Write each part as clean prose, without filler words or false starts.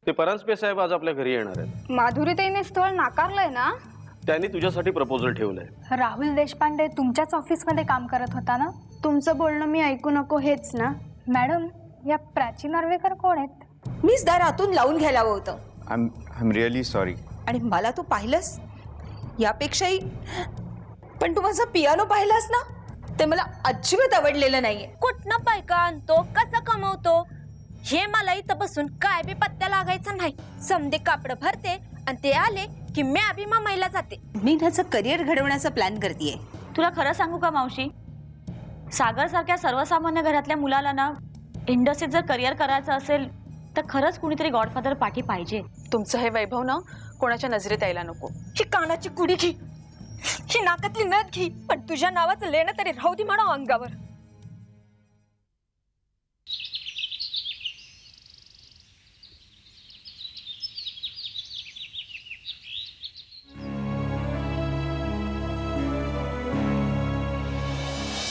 ते परांजपे साहेब आज आपल्या घरी येणार आहेत। माधुरीताईने स्थळ नाकारलंय ना? त्यांनी तुझ्यासाठी प्रपोजल ठेवलंय। राहुल देशपांडे तुमच्याच ऑफिसमध्ये काम करत होता ना? तुमचं बोलणं मी ऐकू नको हेच ना? मॅडम, या प्राची नार्वेकर कोण आहेत? मीच दार आतून लावून घ्यायला हवं होतं। I am really sorry. आणि मला तू पाहिलंस यापेक्षाही, पण तू माझा पियानो पाहिलास ना, ते मला अजिबात आवडलेलं नाहीये। कुठनं पैका आणतो, कसं कमवतो हे मला इथं बसून काय बी पत्त्या लागायचं नाही। समदे कापड भरते आणि ते आले की मी अभि मामाईला जाते। मी त्याचं करिअर घडवण्याचा प्लॅन करतेय। तुला खरं सांगू का मावशी, सागर सारख्या सर्वसामान्य घरातल्या मुलाला ना इंडस्ट्रीत जर करिअर करायचं असेल तर खरंच कुणीतरी गॉडफादर पाठी पाहिजे। तुमचं हे वैभव ना कोणाच्या नजरेत यायला नको। ही कानाची कुडी घे, ही नाकातली नथ घे, पण तुझ्या नावाचं लेणं तरी राहू दे म्हणा अंगावर।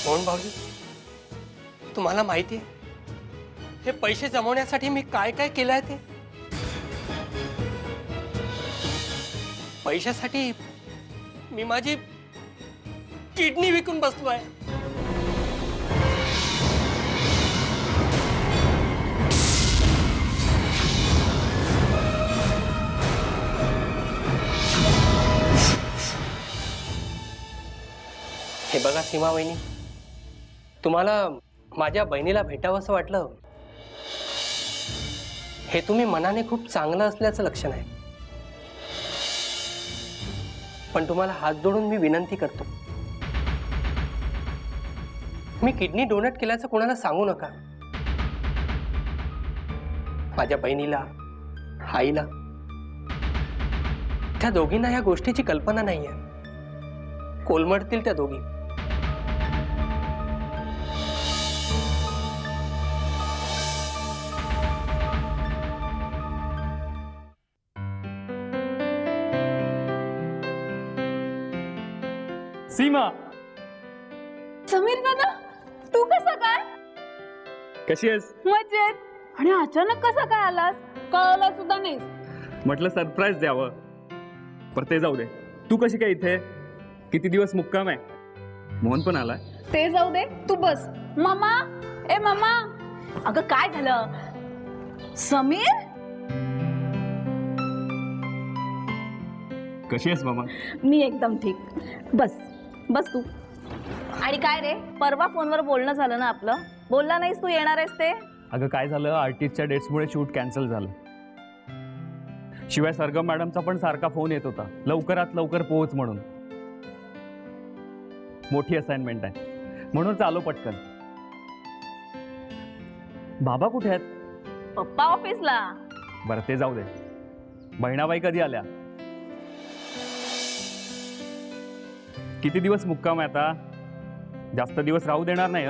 कोण भाऊजी, तुम्हाला माहिती आहे हे पैसे जमवण्यासाठी मी काय काय केलंय ते? पैशासाठी मी माझी किडनी विकून बसलोय। हे बघा सीमा वहिनी, तुम्हाला माझ्या बहिणीला भेटावं असं वाटलं हे तुम्ही मनाने खूप चांगलं असल्याचं लक्षण आहे। पण तुम्हाला हात जोडून मी विनंती करतो, मी किडनी डोनेट केल्याचं कोणाला सांगू नका। माझ्या बहिणीला, आईला, त्या दोघींना या गोष्टीची कल्पना नाहीये। कोलमडतील त्या दोघी। सीमा, समीर दादा, तू कसा काय? कशी आहेस? मजेत। आणि अचानक कसा काय आलास? कळवलं सुद्धा नाही। म्हटलं सरप्राईज द्यावं, पर ते जाऊ दे। तू कशी काय इथे? किती दिवस मुक्काम आहे? मोहन पण आलाय? ते जाऊ दे, तू बस। मामा, ए मामा। अगं काय झालं? समीर, कशी आहेस मामा? मी एकदम ठीक। बस बस तू। आणि काय रे, परवा फोनवर बोलणं झालं ना आपलं? बोलला नाहीस तू येणार आहेस ते? अगं काय झालं, आर्टिस्टच्या डेट्समुळे शूट कॅन्सल झालं। शिवाय सरगम मॅडमचा पण सारखा फोन येत होता, लवकरात लवकर पोहोच म्हणून। मोठी असाइनमेंट आहे म्हणून चालू पटकन। बाबा कुठे आहेत? पप्पा ऑफिसला। बरं ते जाऊ दे, बहिणाबाई कधी आल्या? किती दिवस मुक्काम आहे आता? जास्त दिवस राहू देणार नाही?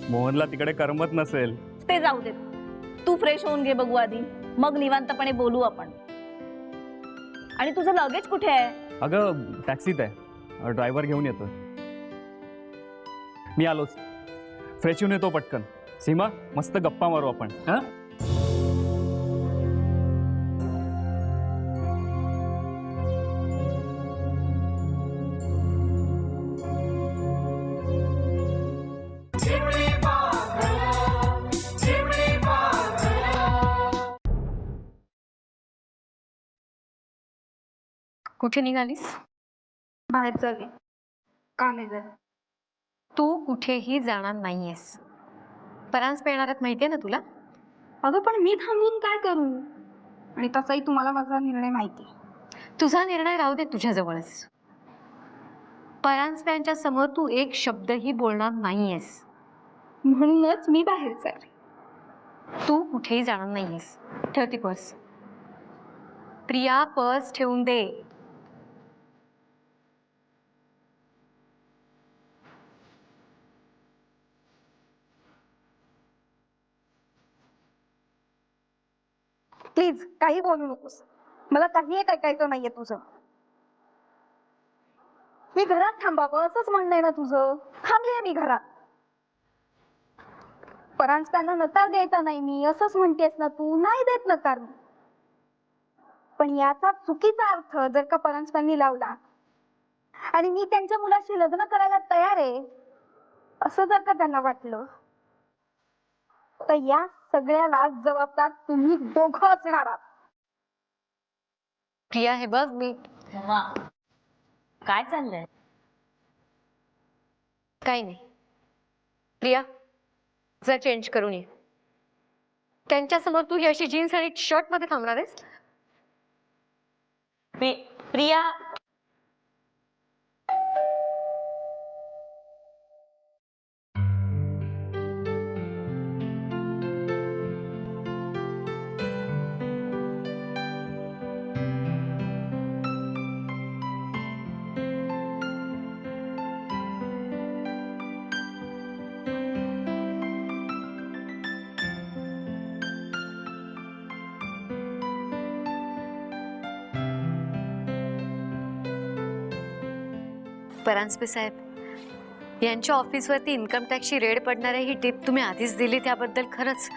मोहनला तिकडे करमत नसेल। ते जाऊ दे, तू फ्रेश होऊन घे बघू आधी, मग निवांतपणे बोलू आपण। आणि तुझं लगेज कुठे आहे? अगं टॅक्सीत आहे, ड्रायव्हर घेऊन येतो। मी आलोच, फ्रेश होऊन येतो पटकन। सीमा, मस्त गप्पा मारू आपण। कुठे निघालीस? बाहेर चालले. का नाही जात? तू कुठेही जाणार नाहीयेस. परांज पेणार आहेत माहितीये ना तुला? अगं पण मी थांबून काय करू? आणि तसाही तुम्हाला माझा निर्णय माहिती आहे. तुझा निर्णय राहू दे तुझ्याजवळच. परांजप्यांच्या समोर तू एक शब्दही बोलणार नाहीयेस. म्हणूनच मी बाहेर चालले. तू कुठेही जाणार नाहीयेस. ठेव ती पर्स. प्रिया, पर्स ठेवून दे. प्लीज काही बोलू नकोस. मला काही एक ऐकायचं नाहीये तुझं. मी घरात थांबावं असंच म्हणणं आहे ना तुझं? थांबले मी घरात. परांजप्यांना नकार द्यायचा नाही मी असंच म्हणतेस ना तू? नाही देत नकार. पण याचा चुकीचा अर्थ जर का परांजप्यांनी लावला आणि मी त्यांच्या मुलाशी लग्न करायला तयार आहे असं जर का त्यांना वाटलं तर या सगळ्याला जबाबदार तुम्ही दोघं असणार आहात. प्रिया, हे बघ मी काय चाललंय? काही नाही. प्रिया, जर चेंज करून ये. त्यांच्यासमोर तू ही अशी जीन्स आणि शर्ट मध्ये थांबणार आहेस? प्रिया, परांजपे साहेब, यांच्या ऑफिसवरती इन्कम टॅक्सची रेड पडणार आहे ही टिप तुम्ही आधीच दिली त्याबद्दल खरंच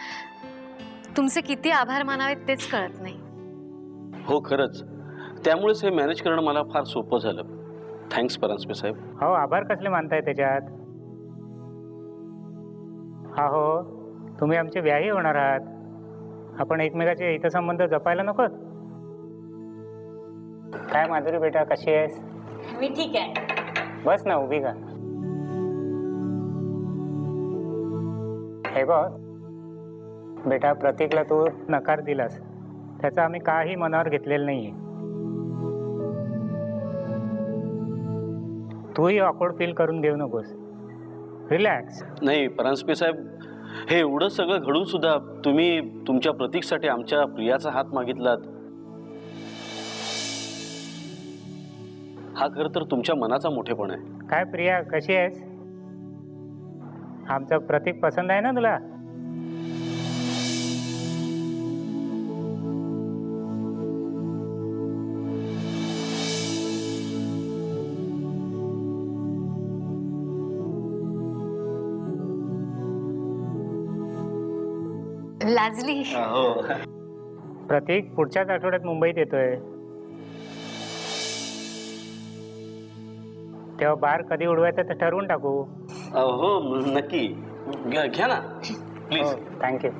तुमचे किती आभार मानावेत तेच कळत नाही. हो खरंच, त्यामुळेच हे मॅनेज करणं मला फार सोपं झालं. थँक्स परांजपे साहेब. हो, आभार कसले मानताय त्याच्यात? हा हो, तुम्ही आमचे व्याही होणार आहात. आपण एकमेकाचे हितसंबंध जपायला नकोत? काय माधुरी बेटा, कशी आहेस? मी ठीक आहे. बस ना, उभी का. हे बघ बेटा, प्रतीकला तू नकार दिलास त्याचा आम्ही काही मनावर घेतलेलं नाहीये. तूही ऑकवर्ड फील करून घेऊ नकोस. रिलॅक्स. नाही परांजपे साहेब, हे एवढं सगळं घडून सुद्धा तुम्ही तुमच्या प्रतीकसाठी आमच्या प्रियाचा हात मागितलात. हा खरं तर तुमच्या मनाचा मोठेपणा आहे. काय प्रिया, कशी आहेस? आमचं प्रतीक पसंत आहे ना तुला? लाजली. प्रतीक पुढच्याच आठवड्यात मुंबईत येतोय. तेव्हा बार कधी उडवायचं ते ठरवून टाकू. हो नक्की, घ्या ना प्लीज. थँक्यू.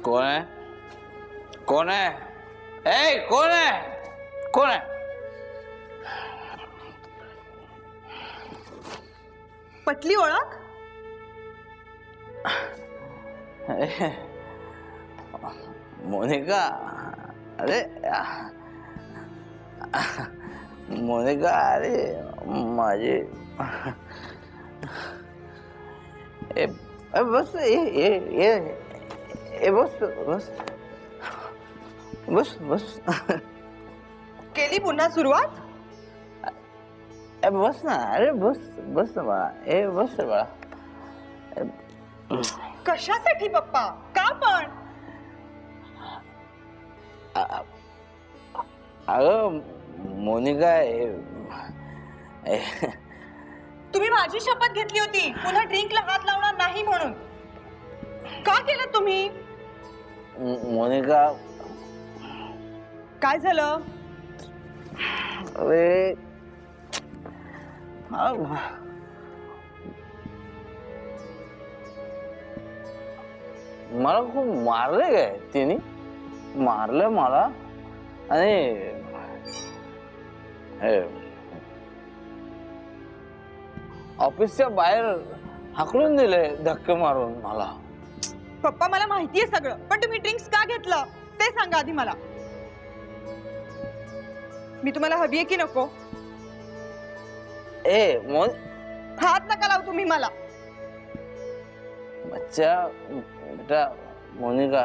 कौन है? कौन है? ए, कौन है? कौन है? पटली ओळख? मोनिका. अरे मोनिका, अरे माझी बस ये बस बस बस बस. केली पुन्हा सुरुवात? बस ना, अरे बस बस ना बाळा, बस रे बाळा. कशासाठी पप्पा? का पण? अगं मोनिका, तुम्ही माझी शपथ घेतली होती पुन्हा ड्रिंकला हात लावणार नाही म्हणून. का केलं तुम्ही? मोनिका, काय झालं? अरे मला खूप मारले काय तिने, मारलं मला. आणि ऑफिसच्या बाहेर हाकलून दिले धक्के मारून मला. पप्पा मला माहितीये सगळं, पण तुम्ही ड्रिंक्स का घेतलं ते सांगा आधी मला. मी तुम्हाला हवी आहे की नको? हात नका लावू तुम्ही मला. बेटा मोनिका,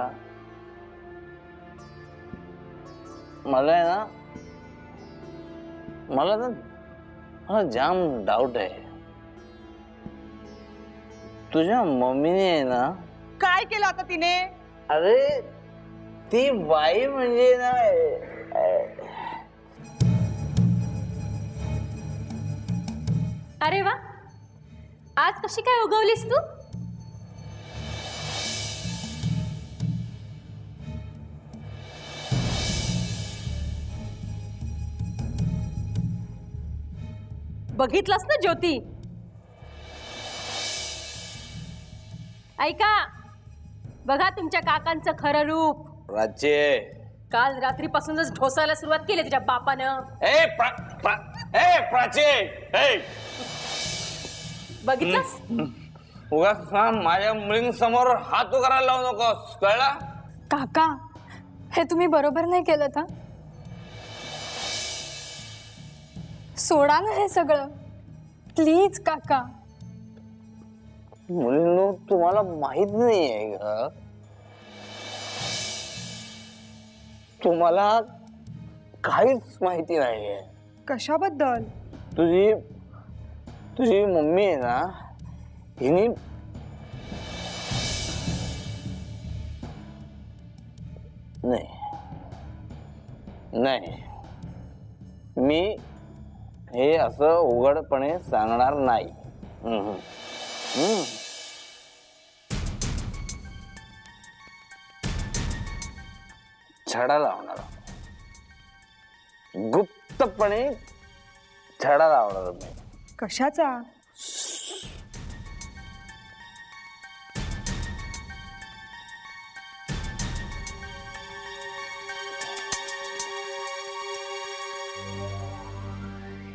मला आहे ना, मला जाम डाऊट आहे. तुझ्या मम्मीने आहे ना. काय केलं आता तिने? अरे ती बाई म्हणजे ना, अरे वा, आज कशी काय उगवलीस तू? बघितलंस ना ज्योती? ऐका, बघा तुमच्या काकांचं खरं रूप. राज्य काल रात्रीपासूनच ढोसायला सुरुवात केली तुझ्या बापानं. बघितलंस? उगाच माझ्या मुलींसमोर हात उगारायला लावू नकोस, कळला? काका, हे तुम्ही बरोबर नाही केलं का? सोडा ना हे सगळं, प्लीज काका. मुलींनो, तुम्हाला माहित नाहीये का? तुम्हाला काहीच माहिती नाहीये. कशाबद्दल? तुझी मम्मी आहे ना, हिने नाही, मी हे असं उघडपणे सांगणार नाही. छडा लावणार, गुप्तपणे छडा लावणार मी. कशाचा?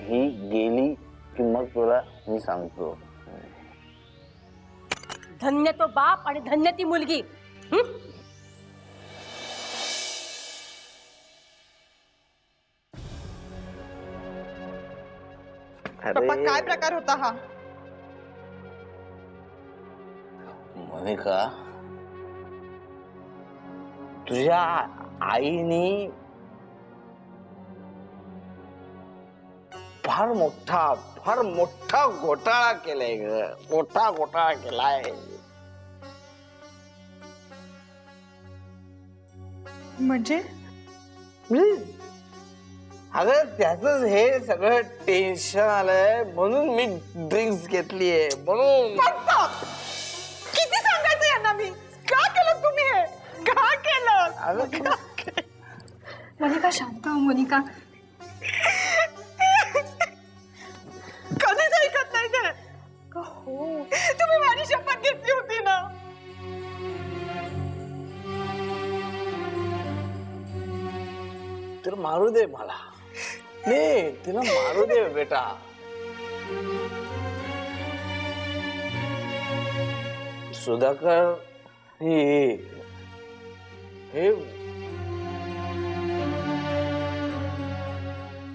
ही गेली की मग तुला मी सांगतो. धन्य तो बाप आणि धन्य ती मुलगी. पप्पा, काय प्रकार होता हा? मोनिका, तुझ्या आईनी फार मोठा घोटाळा केलाय ग. मोठा घोटाळा केलाय. म्हणजे? अगं त्याच हे सगळं टेन्शन आलंय म्हणून मी ड्रिंक्स घेतलीये म्हणून. किती सांगायचं यांना मी? का केलं तुम्ही हे? का केलं? मोनिका, शांत हो मोनिका. कधीच ऐकत नाही ते. हो, तुम्ही माझी शपथ घेतली होती ना. तर मारू दे मला. नाही, तिला मारू दे बेटा. सुधाकर हे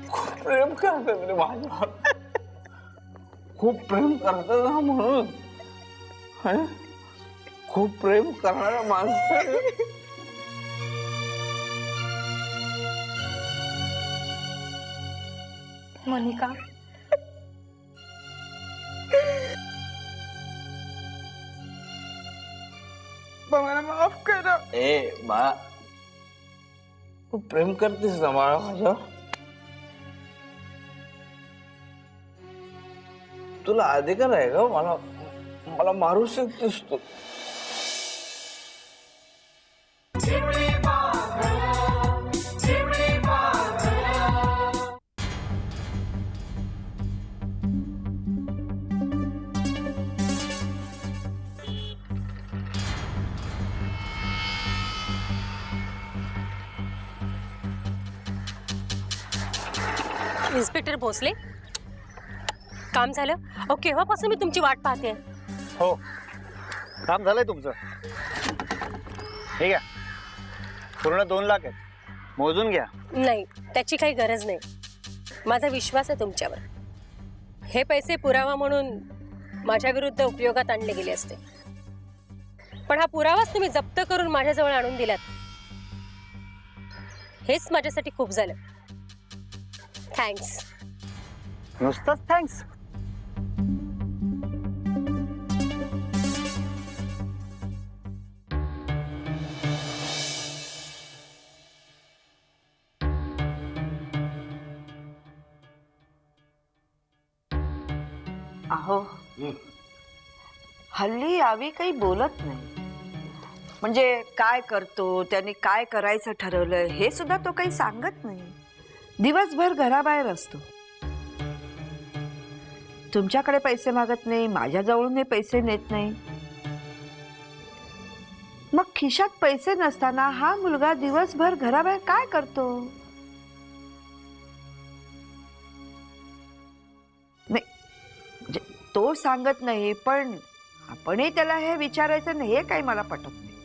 खूप प्रेम करतात रे माझ्यावर. खूप प्रेम करतात ना म्हणून. खूप प्रेम करणाऱ्या माणसं. मोनिका, पप्पा मला माफ करा. ए बाळा, तू प्रेम करतेस ना बाळा माझ्या? तुला अधिकार आहे का मला मला मारू शकतेस तू? इन्स्पेक्टर भोसले, काम झालं? अहो केव्हापासून मी तुमची वाट पाहते. हो, काम झालंय तुमचं. हे घ्या, पूर्ण 2 लाख आहेत, मोजून घ्या. नाही, त्याची काही गरज नाही. माझा विश्वास आहे तुमच्यावर. हे पैसे पुरावा म्हणून माझ्या विरुद्ध उपयोगात आणले गेले असते, पण हा पुरावाच तुम्ही जप्त करून माझ्याजवळ आणून दिलात. हेच माझ्यासाठी खूप झालं. थँक्स. नुसतंच थँक्स? अहो, हल्ली आवी काही बोलत नाही. म्हणजे काय करतो, त्याने काय करायचं ठरवलंय हे सुद्धा तो काही सांगत नाही. दिवसभर घराबाहेर असतो. तुमच्याकडे पैसे मागत नाही, माझ्याजवळून हे पैसे नेत नाही. मग खिशात पैसे नसताना हा मुलगा दिवसभर घराबाहेर काय करतो? नाही, तो सांगत नाही, पण आपणही त्याला हे विचारायचं नाही, हे काही मला पटत नाही.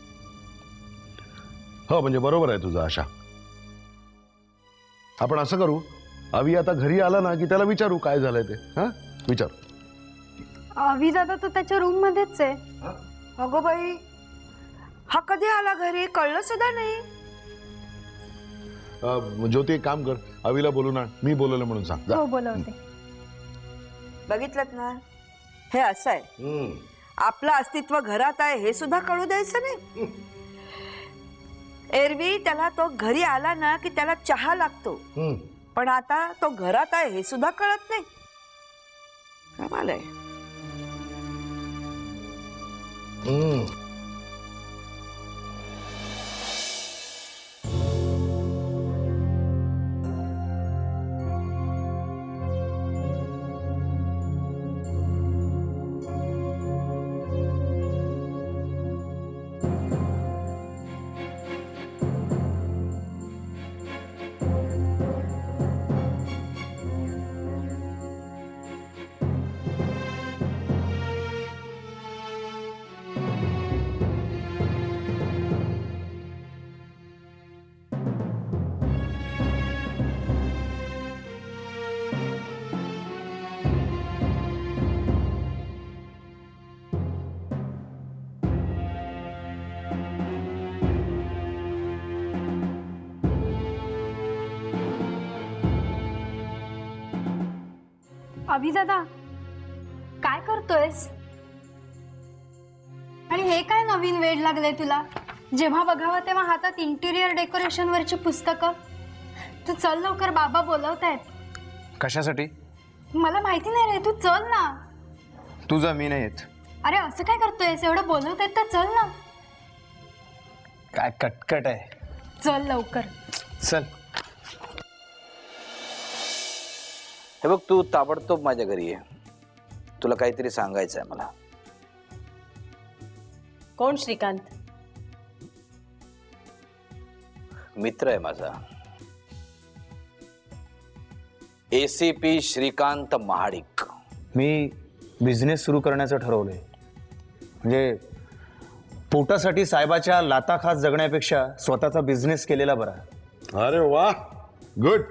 हो, म्हणजे बरोबर आहे तुझं आशा. आपण असं करू, अवी आता घरी आला ना की त्याला विचारू काय झालंय ते. हा, विचार. अवी दादा तो त्याच्या रूम मध्येच आहे. अगो बाई, हा कधी आला घरी कळलं सुद्धा नाही. ज्योती एक काम कर, अवीला बोलू ना, मी बोलवलं म्हणून सांग जा. हो, बोलवते. बघितलं ना, हे असं आहे. आपलं अस्तित्व घरात आहे हे सुद्धा कळू द्यायचं नाही. एरवी त्याला तो घरी आला ना की त्याला चहा लागतो, पण आता तो घरात आहे हे सुद्धा कळत नाही. कमाल आहे. अवी दादा, काय करतोयस? आणि हे काय नवीन वेड लागलंय तुला? जेव्हा बघावं तेव्हा हातात इंटिरियर डेकोरेशन वरची पुस्तकं. तू चल लवकर, बाबा बोलवतायत. कशासाठी? मला माहिती नाही रे, तू चल ना. तुझा मी नाही येत. अरे असं काय करतोयस? एवढं बोलवतायत तर चल ना. काय कटकट आहे. चल लवकर. चल. हे बघ, तू ताबडतोब माझ्या घरी ये. तुला काहीतरी सांगायचं आहे मला. कोण श्रीकांत? मित्र आहे माझा, ACP श्रीकांत महाडिक. मी बिझनेस सुरू करण्याचं ठरवलंय. म्हणजे पोटासाठी साहेबाच्या लाता खास जगण्यापेक्षा स्वतःचा बिझनेस केलेला बरा. अरे वा, गुड.